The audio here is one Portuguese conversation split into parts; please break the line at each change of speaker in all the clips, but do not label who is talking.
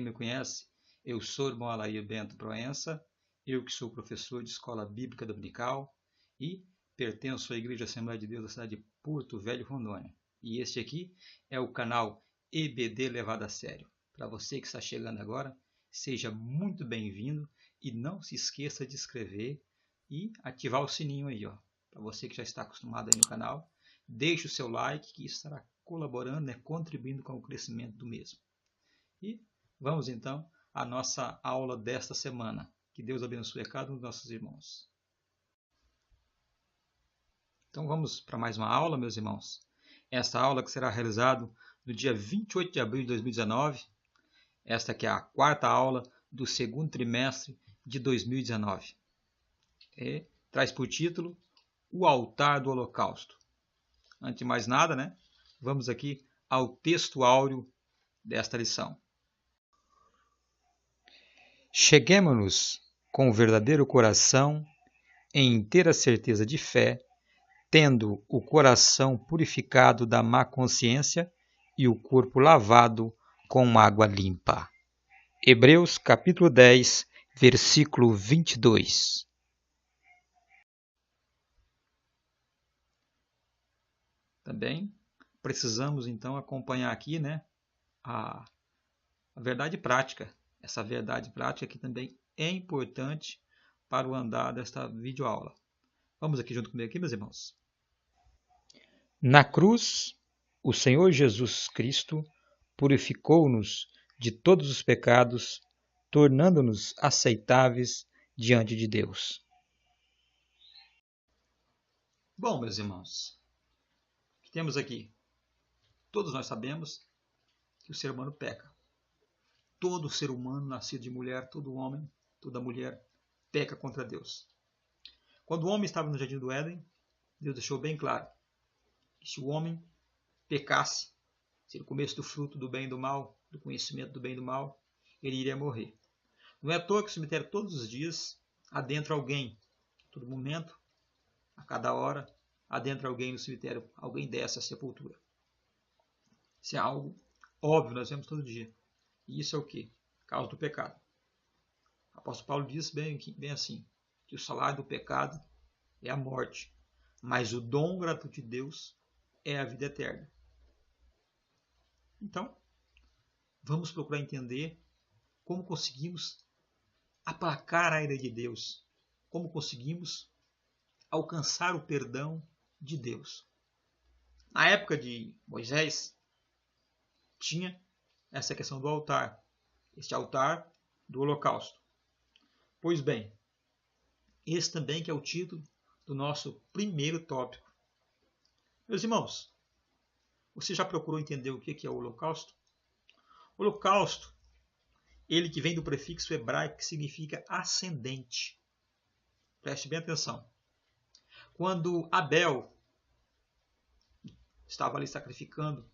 me conhece, eu sou o irmão Alair Bento Proença, eu que sou professor de Escola Bíblica Dominical e pertenço à Igreja Assembleia de Deus da cidade de Porto Velho, Rondônia. E este aqui é o canal EBD Levado a Sério. Para você que está chegando agora, seja muito bem-vindo e não se esqueça de inscrever e ativar o sininho aí, ó. Para você que já está acostumado aí no canal, deixe o seu like que estará colaborando, contribuindo com o crescimento do mesmo. E vamos então à nossa aula desta semana. Que Deus abençoe a cada um dos nossos irmãos. Então vamos para mais uma aula, meus irmãos. Esta aula que será realizada no dia 28 de abril de 2019. Esta que é a quarta aula do segundo trimestre de 2019. Traz por título O Altar do Holocausto. Antes de mais nada, vamos aqui ao texto áureo desta lição. Cheguemo-nos com o verdadeiro coração, em inteira certeza de fé, tendo o coração purificado da má consciência e o corpo lavado com água limpa. Hebreus capítulo 10, versículo 22. Também precisamos então acompanhar aqui a verdade prática. Essa verdade prática que também é importante para o andar desta videoaula. Vamos aqui junto comigo, meus irmãos. Na cruz, o Senhor Jesus Cristo purificou-nos de todos os pecados, tornando-nos aceitáveis diante de Deus. Bom, meus irmãos, o que temos aqui? Todos nós sabemos que o ser humano peca. Todo ser humano nascido de mulher, todo homem, toda mulher peca contra Deus. Quando o homem estava no Jardim do Éden, Deus deixou bem claro que se o homem pecasse, se ele comesse do fruto do bem e do mal, do conhecimento do bem e do mal, ele iria morrer. Não é à toa que o cemitério todos os dias adentra alguém, a todo momento, a cada hora, adentra alguém no cemitério, alguém desce à sepultura. Isso é algo óbvio, nós vemos todo dia. E isso é o quê? Causa do pecado. O apóstolo Paulo diz bem assim, que o salário do pecado é a morte, mas o dom gratuito de Deus é a vida eterna. Então, vamos procurar entender como conseguimos aplacar a ira de Deus, como conseguimos alcançar o perdão de Deus. Na época de Moisés, tinha essa questão do altar, este altar do holocausto. Pois bem, esse também que é o título do nosso primeiro tópico. Meus irmãos, você já procurou entender o que é o holocausto? O holocausto, ele que vem do prefixo hebraico que significa ascendente. Preste bem atenção. Quando Abel estava ali sacrificando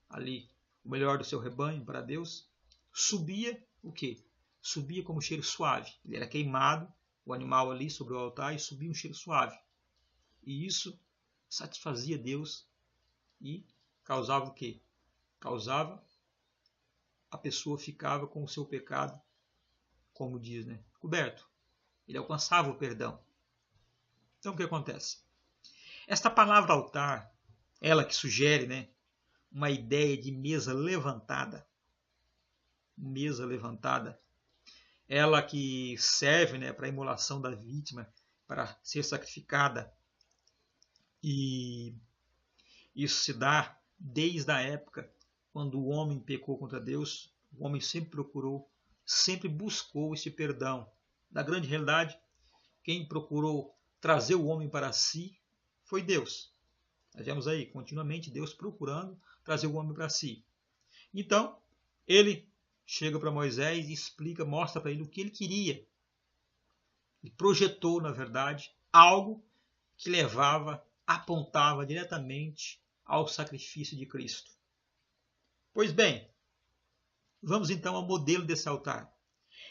ali o melhor do seu rebanho para Deus, subia o quê? Subia como cheiro suave. Ele era queimado, o animal ali sobre o altar, e subia um cheiro suave. E isso satisfazia Deus e causava o quê? Causava a pessoa ficava com o seu pecado, como diz, coberto. Ele alcançava o perdão. Então o que acontece? Esta palavra altar, ela que sugere, uma ideia de mesa levantada. Mesa levantada. Ela que serve para a imolação da vítima, para ser sacrificada. E isso se dá desde a época quando o homem pecou contra Deus. O homem sempre procurou, sempre buscou esse perdão. Na grande realidade, quem procurou trazer o homem para si foi Deus. Nós vemos aí continuamente Deus procurando trazer o homem para si. Então, ele chega para Moisés e explica, mostra para ele o que ele queria. Ele projetou, na verdade, algo que apontava diretamente ao sacrifício de Cristo. Pois bem, vamos então ao modelo desse altar.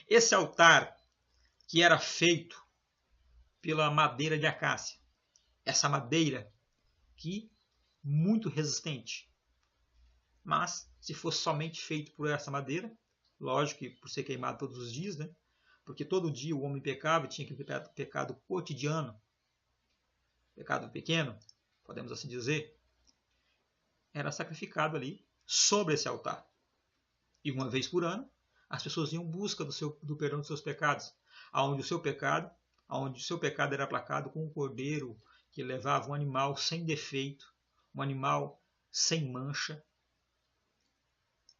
Esse altar que era feito pela madeira de acácia. Essa madeira que muito resistente. Mas, se fosse somente feito por essa madeira, Lógico que por ser queimado todos os dias, né? Porque todo dia o homem pecava e tinha aquele pecado cotidiano, pecado pequeno, podemos assim dizer, era sacrificado ali sobre esse altar. E uma vez por ano, as pessoas iam em busca do perdão dos seus pecados, aonde o seu pecado era aplacado com um cordeiro que levava um animal sem defeito, um animal sem mancha,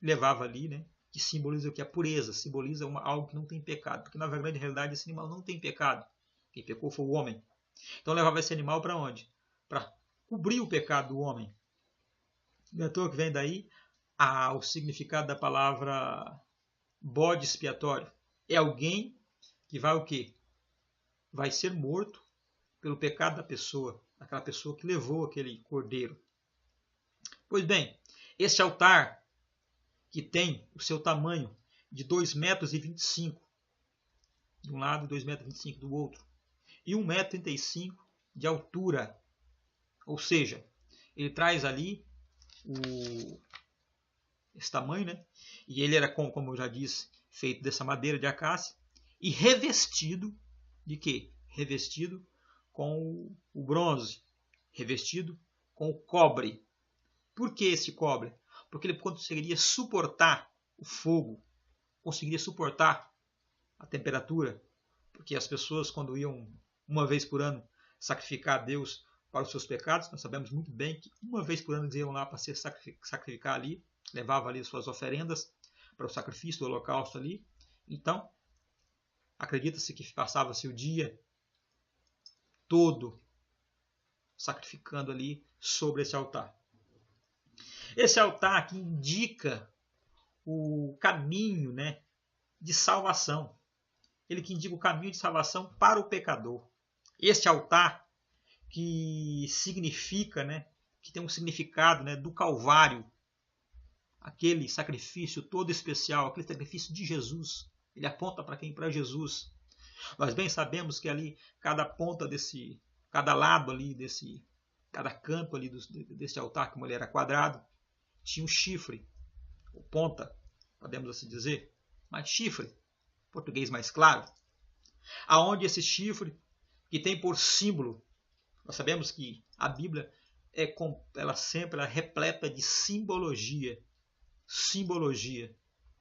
levava ali, né? Que simboliza o que? A pureza, simboliza algo que não tem pecado, porque na verdade, esse animal não tem pecado. Quem pecou foi o homem. Então levava esse animal para onde? Para cobrir o pecado do homem. Não é à toa que vem daí o significado da palavra bode expiatório. É alguém que vai o quê? Vai ser morto pelo pecado da pessoa, daquela pessoa que levou aquele cordeiro. Pois bem, esse altar que tem o seu tamanho de 2,25 metros de um lado e 2,25 metros do outro, e 1,35 metros de altura. Ou seja, ele traz ali esse tamanho, né? E ele era, como eu já disse, feito dessa madeira de acácia e revestido de quê? Revestido com o bronze, revestido com o cobre. Por que esse cobre? Porque ele conseguiria suportar o fogo, conseguiria suportar a temperatura, porque as pessoas, quando iam uma vez por ano sacrificar a Deus para os seus pecados, nós sabemos muito bem que uma vez por ano eles iam lá para se sacrificar ali, levavam ali suas oferendas para o sacrifício do holocausto ali. Então, acredita-se que passava-se o dia todo sacrificando ali sobre esse altar. Esse altar aqui indica o caminho, né, de salvação. Ele que indica o caminho de salvação para o pecador. Este altar que significa, né, que tem um significado, né, do Calvário, aquele sacrifício todo especial, aquele sacrifício de Jesus. Ele aponta para quem? Para Jesus. Nós bem sabemos que ali cada ponta cada lado ali cada canto ali desse altar, como ele era quadrado, tinha um chifre, ou ponta, podemos assim dizer, mas chifre, português mais claro, aonde esse chifre que tem por símbolo, nós sabemos que a Bíblia ela sempre é repleta de simbologia.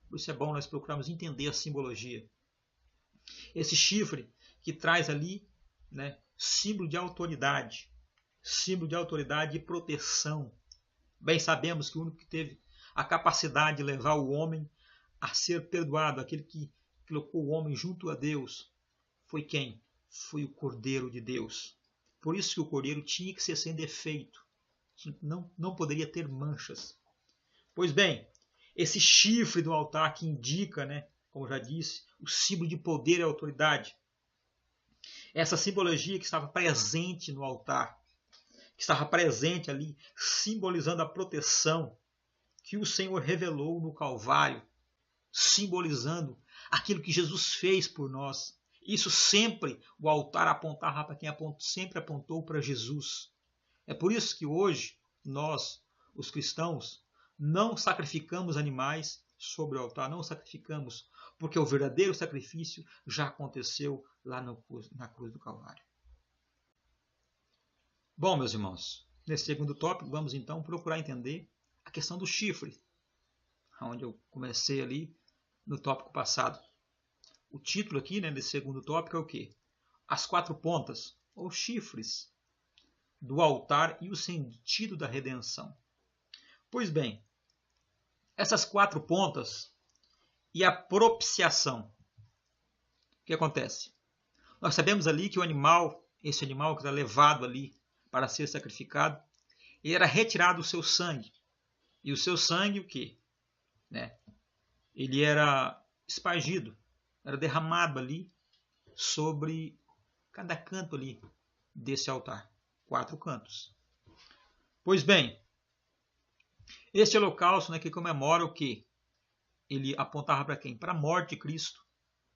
Por isso é bom nós procurarmos entender a simbologia. Esse chifre que traz ali, né, símbolo de autoridade e proteção. Bem sabemos que o único que teve a capacidade de levar o homem a ser perdoado, aquele que colocou o homem junto a Deus, foi quem? Foi o Cordeiro de Deus. Por isso que o Cordeiro tinha que ser sem defeito, não poderia ter manchas. Pois bem, esse chifre do altar que indica, né, como já disse, o símbolo de poder e autoridade. Essa simbologia que estava presente no altar, que estava presente ali, simbolizando a proteção que o Senhor revelou no Calvário, simbolizando aquilo que Jesus fez por nós. Isso sempre o altar apontava para quem sempre apontou para Jesus. É por isso que hoje nós, os cristãos, não sacrificamos animais sobre o altar, não sacrificamos, porque o verdadeiro sacrifício já aconteceu lá na cruz do Calvário. Bom, meus irmãos, nesse segundo tópico, vamos então procurar entender a questão do chifre, onde eu comecei ali no tópico passado. O título aqui, né, desse segundo tópico é o quê? As 4 pontas, ou chifres, do altar e o sentido da redenção. Pois bem, essas 4 pontas e a propiciação. O que acontece? Nós sabemos ali que esse animal que era levado ali para ser sacrificado, ele era retirado o seu sangue. E o seu sangue, o quê? Né? Ele era espargido, era derramado ali sobre cada canto ali desse altar. 4 cantos. Pois bem, este holocausto, né, que comemora o quê? Ele apontava para quem? Para a morte de Cristo,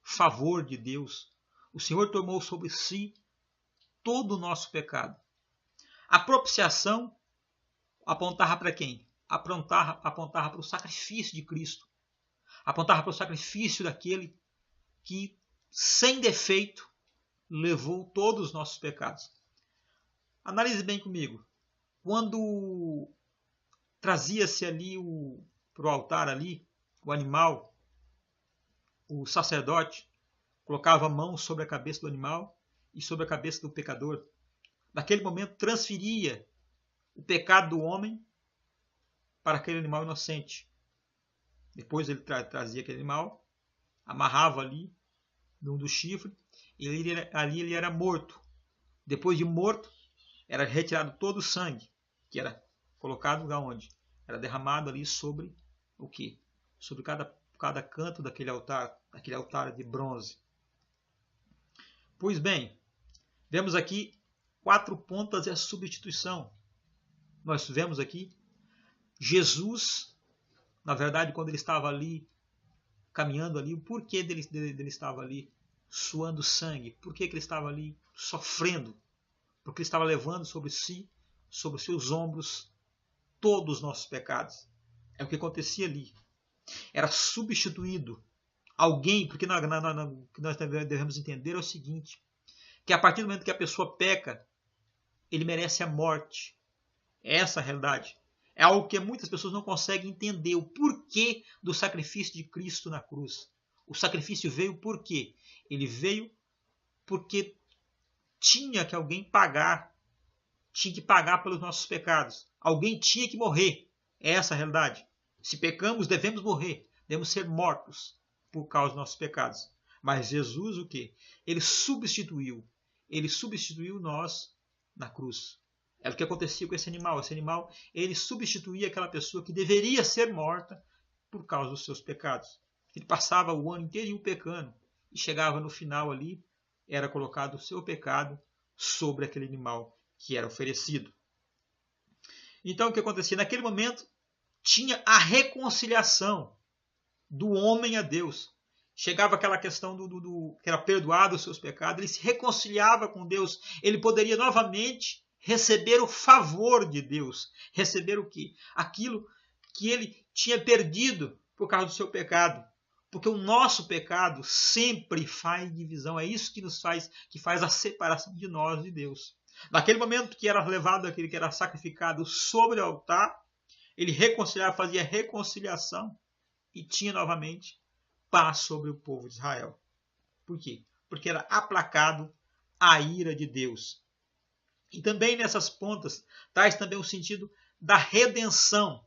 favor de Deus. O Senhor tomou sobre si todo o nosso pecado. A propiciação apontava para quem? Apontava para o sacrifício de Cristo. Apontava para o sacrifício daquele que, sem defeito, levou todos os nossos pecados. Analise bem comigo. Quando trazia-se ali para o altar ali, o animal, o sacerdote colocava a mão sobre a cabeça do animal e sobre a cabeça do pecador. Naquele momento transferia o pecado do homem para aquele animal inocente. Depois ele trazia aquele animal, amarrava ali num dos chifres, e ali ele era morto. Depois de morto, era retirado todo o sangue, que era colocado lugar onde? Era derramado ali sobre o quê? Sobre cada canto daquele altar de bronze. Pois bem, vemos aqui 4 pontas e a substituição. Nós vemos aqui Jesus, na verdade, quando ele estava ali, caminhando ali, o porquê dele estava ali suando sangue? Por que ele estava ali sofrendo? Porque ele estava levando sobre si, sobre os seus ombros, todos os nossos pecados. É o que acontecia ali. Era substituído alguém, porque o que nós devemos entender é o seguinte, que a partir do momento que a pessoa peca, ele merece a morte. É essa a realidade. É algo que muitas pessoas não conseguem entender, o porquê do sacrifício de Cristo na cruz. O sacrifício veio por quê? Ele veio porque tinha que alguém pagar. Tinha que pagar pelos nossos pecados. Alguém tinha que morrer. É essa a realidade. Se pecamos, devemos morrer. Devemos ser mortos por causa dos nossos pecados. Mas Jesus o quê? Ele substituiu. Ele substituiu nós na cruz. É o que acontecia com esse animal. Esse animal, ele substituía aquela pessoa que deveria ser morta por causa dos seus pecados. Ele passava o ano inteiro pecando. E chegava no final ali, era colocado o seu pecado sobre aquele animal que era oferecido. Então o que acontecia? Naquele momento tinha a reconciliação do homem a Deus. Chegava aquela questão que era perdoado os seus pecados, ele se reconciliava com Deus, ele poderia novamente receber o favor de Deus. Receber o quê? Aquilo que ele tinha perdido por causa do seu pecado. Porque o nosso pecado sempre faz divisão. É isso que faz a separação de nós de Deus. Naquele momento que era levado aquele que era sacrificado sobre o altar, ele reconciliava, fazia reconciliação e tinha novamente paz sobre o povo de Israel. Por quê? Porque era aplacado a ira de Deus. E também nessas pontas traz também o sentido da redenção.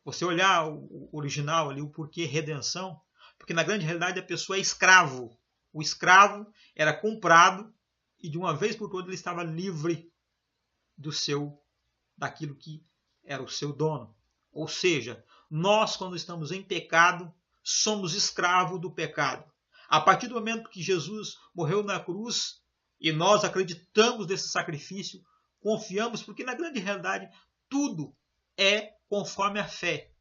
Você olhar o original ali, o porquê redenção, porque na grande realidade a pessoa é escravo. O escravo era comprado e de uma vez por todas ele estava livre daquilo que era o seu dono. Ou seja, nós quando estamos em pecado, somos escravos do pecado. A partir do momento que Jesus morreu na cruz e nós acreditamos nesse sacrifício, confiamos, porque na grande realidade tudo é conforme a fé.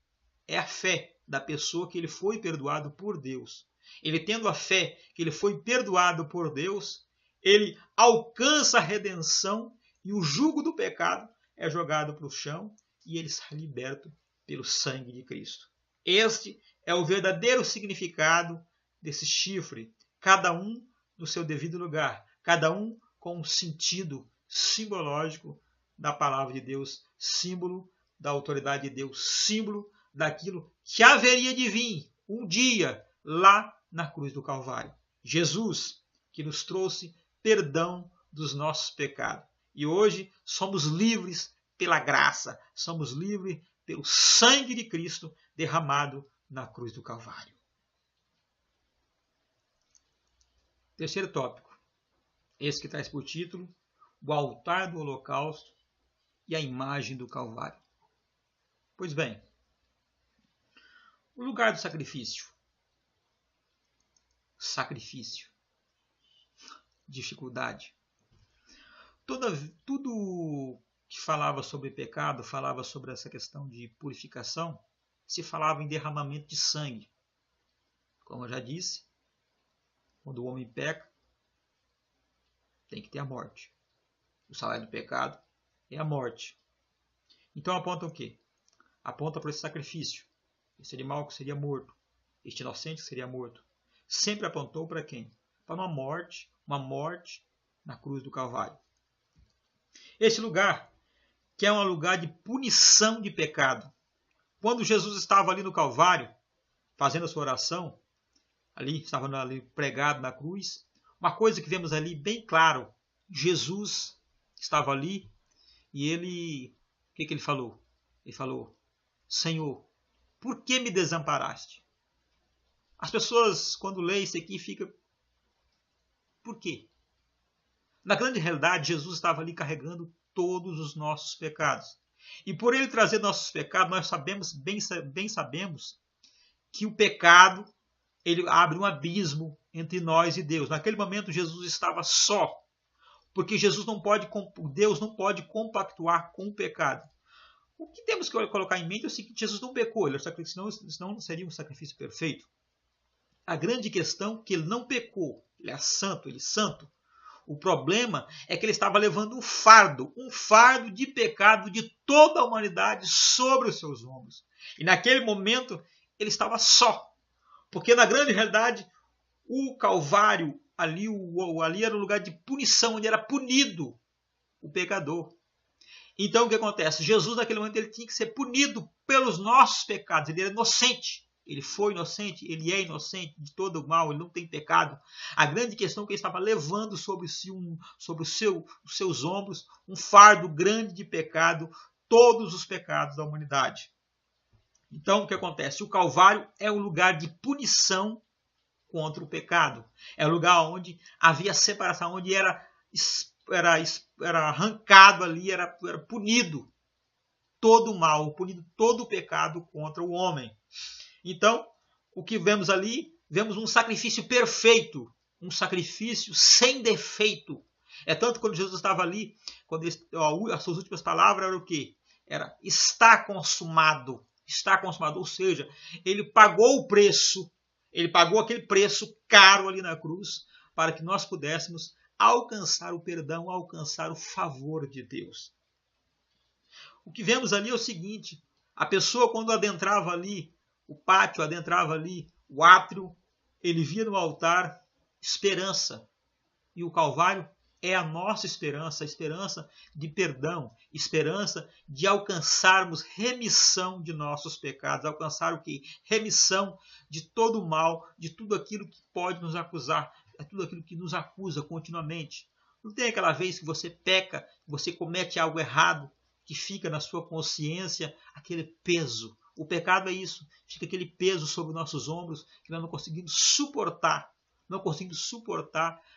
É a fé da pessoa que ele foi perdoado por Deus. Ele tendo a fé que ele foi perdoado por Deus, ele alcança a redenção e o jugo do pecado é jogado para o chão e ele sai liberto pelo sangue de Cristo. Este é o verdadeiro significado desse chifre, cada um no seu devido lugar, cada um com um sentido simbológico da palavra de Deus, símbolo da autoridade de Deus, símbolo daquilo que haveria de vir um dia lá na cruz do Calvário. Jesus, que nos trouxe perdão dos nossos pecados. E hoje somos livres pela graça, somos livres pelo sangue de Cristo derramado na cruz do Calvário. Terceiro tópico, esse que traz por título o altar do holocausto e a imagem do Calvário. Pois bem, o lugar do sacrifício. Sacrifício. Dificuldade. Tudo que falava sobre pecado, falava sobre essa questão de purificação, se falava em derramamento de sangue. Como eu já disse, quando o homem peca, tem que ter a morte. O salário do pecado é a morte. Então aponta o quê? Aponta para esse sacrifício. Esse animal que seria morto. este inocente que seria morto, sempre apontou para quem? Para uma morte na cruz do Calvário. Esse lugar, que é um lugar de punição de pecado. Quando Jesus estava ali no Calvário, fazendo a sua oração, estava ali pregado na cruz, uma coisa que vemos ali bem claro, Jesus estava ali e ele, o que ele falou? Ele falou, Senhor, por que me desamparaste? As pessoas, quando leem isso aqui, ficam, por quê? Na grande realidade, Jesus estava ali carregando todos os nossos pecados. E por ele trazer nossos pecados, nós sabemos, bem sabemos, que o pecado, ele abre um abismo entre nós e Deus. Naquele momento, Jesus estava só, porque Deus não pode compactuar com o pecado. O que temos que colocar em mente é o seguinte, Jesus não pecou, senão não seria um sacrifício perfeito. A grande questão é que ele não pecou, ele é santo. O problema é que ele estava levando um fardo de pecado de toda a humanidade sobre os seus ombros. E naquele momento ele estava só, porque na grande realidade o Calvário ali era um lugar de punição, onde era punido o pecador. Então o que acontece? Jesus naquele momento ele tinha que ser punido pelos nossos pecados, ele era inocente. Ele foi inocente, ele é inocente de todo o mal, ele não tem pecado. A grande questão é que ele estava levando sobre os seus ombros um fardo grande de pecado, todos os pecados da humanidade. Então, o que acontece? O Calvário é um lugar de punição contra o pecado. É um lugar onde havia separação, onde era arrancado ali, era punido todo o mal, punido todo o pecado contra o homem. Então, o que vemos ali, vemos um sacrifício perfeito, um sacrifício sem defeito. É tanto quando Jesus estava ali, as suas últimas palavras eram o quê? Era, está consumado, ou seja, ele pagou o preço, ele pagou aquele preço caro ali na cruz, para que nós pudéssemos alcançar o perdão, alcançar o favor de Deus. O que vemos ali é o seguinte, a pessoa quando adentrava ali, o pátio, adentrava ali o átrio, ele via no altar esperança. E o Calvário é a nossa esperança, a esperança de perdão, esperança de alcançarmos remissão de nossos pecados, alcançar o quê? Remissão de todo o mal, de tudo aquilo que pode nos acusar, de tudo aquilo que nos acusa continuamente. Não tem aquela vez que você peca, você comete algo errado, que fica na sua consciência aquele peso. O pecado é isso, fica aquele peso sobre os nossos ombros que nós não conseguimos suportar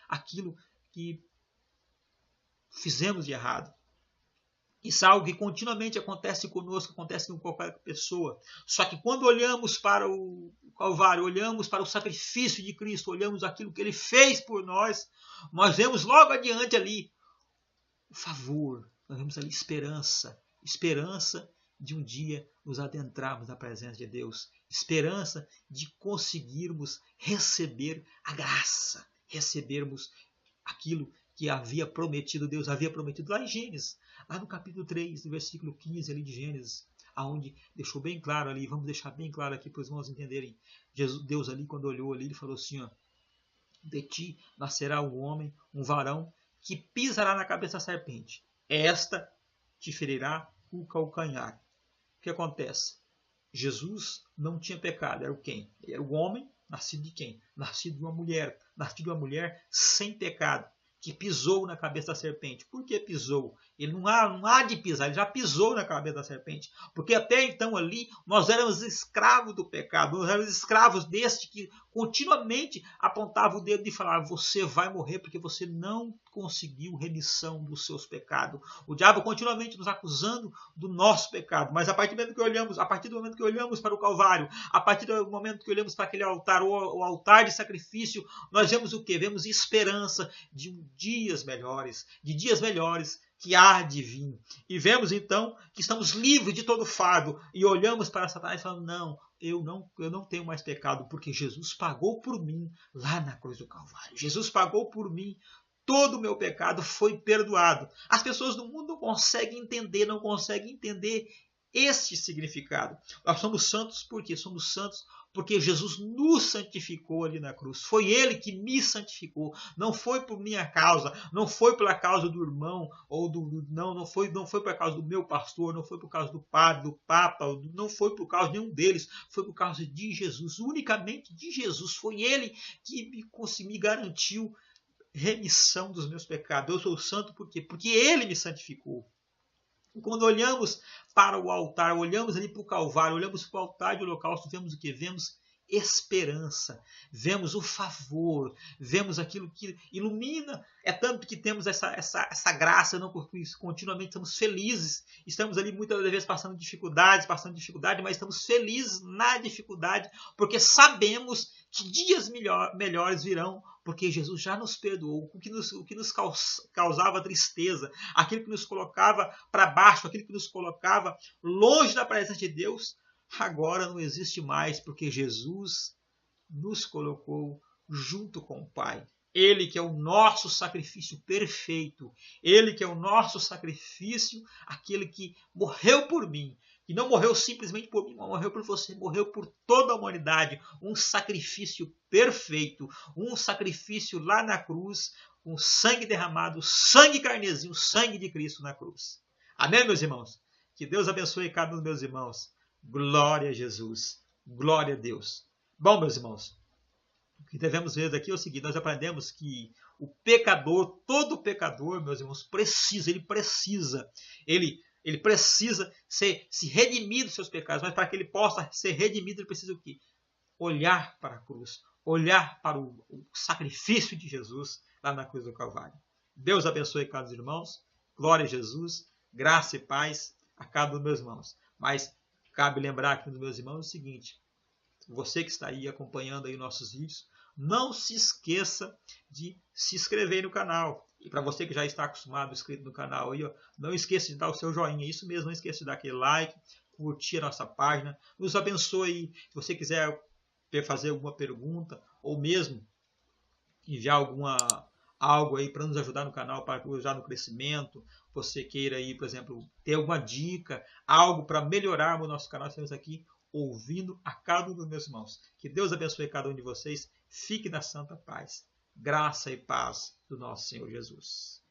aquilo que fizemos de errado. Isso é algo que continuamente acontece conosco, acontece com qualquer pessoa. Só que quando olhamos para o Calvário, olhamos para o sacrifício de Cristo, olhamos aquilo que ele fez por nós, nós vemos logo adiante ali o favor, nós vemos ali esperança de um dia nos adentrarmos na presença de Deus, esperança de conseguirmos receber a graça, recebermos aquilo que havia prometido, Deus havia prometido lá em Gênesis, lá no capítulo 3, no versículo 15 ali de Gênesis, aonde deixou bem claro ali, vamos deixar bem claro aqui para os irmãos entenderem, Deus ali quando olhou ali, ele falou assim, ó, de ti nascerá um homem, um varão, que pisará na cabeça da serpente, esta te ferirá o calcanhar. O que acontece? Jesus não tinha pecado, era o quem? Ele era o homem, nascido de quem? Nascido de uma mulher sem pecado, que pisou na cabeça da serpente. Por que pisou? Ele não há de pisar, ele já pisou na cabeça da serpente. Porque até então ali nós éramos escravos do pecado, nós éramos escravos deste que continuamente apontava o dedo e falava, você vai morrer porque você não conseguiu remissão dos seus pecados. O diabo continuamente nos acusando do nosso pecado, mas a partir do momento que olhamos para o Calvário, a partir do momento que olhamos para aquele altar, o altar de sacrifício, nós vemos o quê? Vemos esperança de dias melhores, que há de vir. E vemos então que estamos livres de todo fardo e olhamos para Satanás e falamos, não, eu não tenho mais pecado, porque Jesus pagou por mim lá na cruz do Calvário. Jesus pagou por mim, todo o meu pecado foi perdoado. As pessoas do mundo não conseguem entender este significado. Nós somos santos por quê? Somos santos porque Jesus nos santificou ali na cruz. Foi Ele que me santificou. Não foi por minha causa, não foi pela causa do irmão, ou não foi por causa do meu pastor, não foi por causa do padre, do papa, não foi por causa de nenhum deles, foi por causa de Jesus, unicamente de Jesus. Foi Ele que me garantiu remissão dos meus pecados. Eu sou santo por quê? Porque Ele me santificou. Quando olhamos para o altar, olhamos ali para o Calvário, olhamos para o altar de holocausto, vemos o que? Vemos esperança, vemos o favor, vemos aquilo que ilumina. É tanto que temos essa graça, não porque continuamente estamos felizes, estamos ali muitas vezes passando dificuldade, mas estamos felizes na dificuldade, porque sabemos que dias melhores virão, porque Jesus já nos perdoou. O que nos causava tristeza, aquilo que nos colocava para baixo, aquilo que nos colocava longe da presença de Deus, agora não existe mais, porque Jesus nos colocou junto com o Pai. Ele que é o nosso sacrifício perfeito, Ele que é o nosso sacrifício, aquele que morreu por mim, que não morreu simplesmente por mim, mas morreu por você, morreu por toda a humanidade, um sacrifício perfeito, um sacrifício lá na cruz, com sangue derramado, sangue carnezinho, sangue de Cristo na cruz. Amém, meus irmãos? Que Deus abençoe cada um dos meus irmãos. Glória a Jesus, glória a Deus. Bom, meus irmãos, o que devemos ver daqui é o seguinte: nós aprendemos que o pecador, todo pecador, meus irmãos, ele precisa se redimir dos seus pecados, mas para que ele possa ser redimido, ele precisa o quê? Olhar para a cruz, olhar para o sacrifício de Jesus lá na cruz do Calvário. Deus abençoe cada um dos irmãos, glória a Jesus, graça e paz a cada um dos meus irmãos. Mas cabe lembrar aqui dos meus irmãos o seguinte: você que está aí acompanhando aí nossos vídeos, não se esqueça de se inscrever no canal. E para você que já está acostumado, inscrito no canal aí, ó, não esqueça de dar o seu joinha. Isso mesmo, não esqueça de dar aquele like, curtir a nossa página. Nos abençoe. Se você quiser fazer alguma pergunta ou mesmo enviar algo aí para nos ajudar no canal, para nos ajudar no crescimento, você queira aí, por exemplo, ter alguma dica, algo para melhorar o nosso canal, estamos aqui ouvindo a cada um dos meus irmãos. Que Deus abençoe cada um de vocês. Fique na santa paz. Graça e paz do nosso Senhor Jesus.